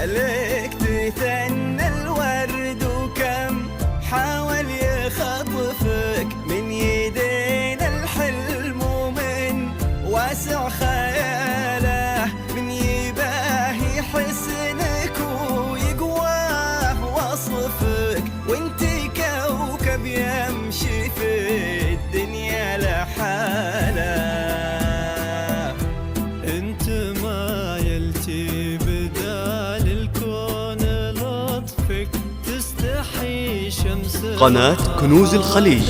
لك تثنى الورد وكم حاول يخطفك من يدينا الحلم ومن واسع خياله من يباهي حسنك ويقواه وصفك وانتي كوكب يمشي في الدنيا لحاله. انت ما يلتي بدال الكون لطفك تستحي شمس قناة كنوز الخليج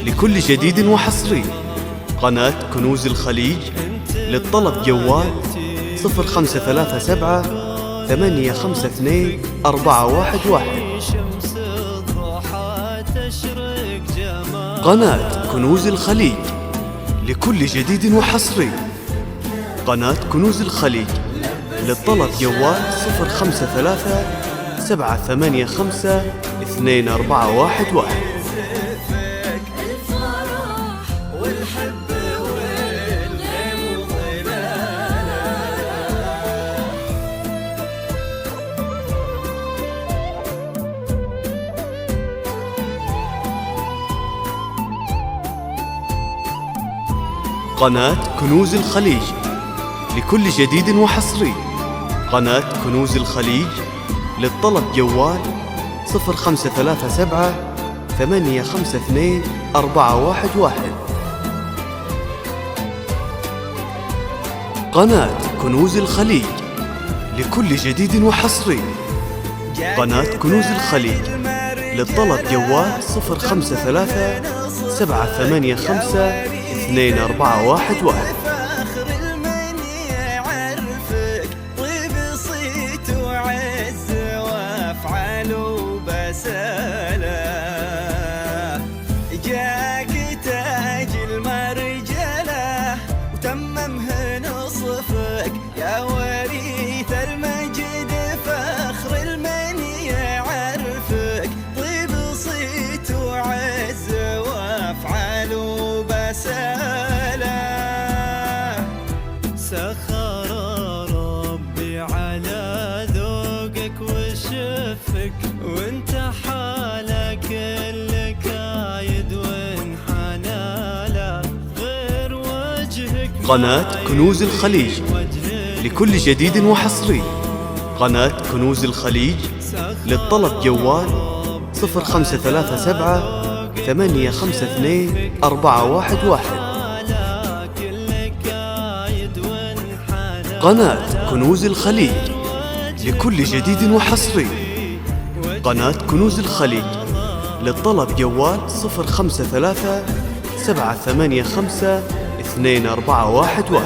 لكل جديد وحصري. قناة كنوز الخليج للطلب جوال 0537 852 411. قناة كنوز الخليج لكل جديد وحصري. قناة كنوز الخليج للطلب جوال 053 785 2411. قناة كنوز الخليج لكل جديد وحصري. قناة كنوز الخليج للطلب جوال 0537 852 411. قناة كنوز الخليج لكل جديد وحصري. قناة كنوز الخليج للطلب جوال 053 785 2411. فخر المن يعرفك طيب صيت وعز وافعال وبساله جاك تاج المرجله وتممه نصفك يا وريث المجد. فخر المن يعرفك طيب صيت وعز وافعال وبساله سخر ربي على ذوقك وشفك وانت حالك اللي كايد وانحنى له غير وجهك. قناة كنوز الخليج لكل جديد وحصري. قناة كنوز الخليج للطلب جوال 0537 852 411. قناة كنوز الخليج لكل جديد وحصري. قناة كنوز الخليج للطلب جوال 053 785 2411.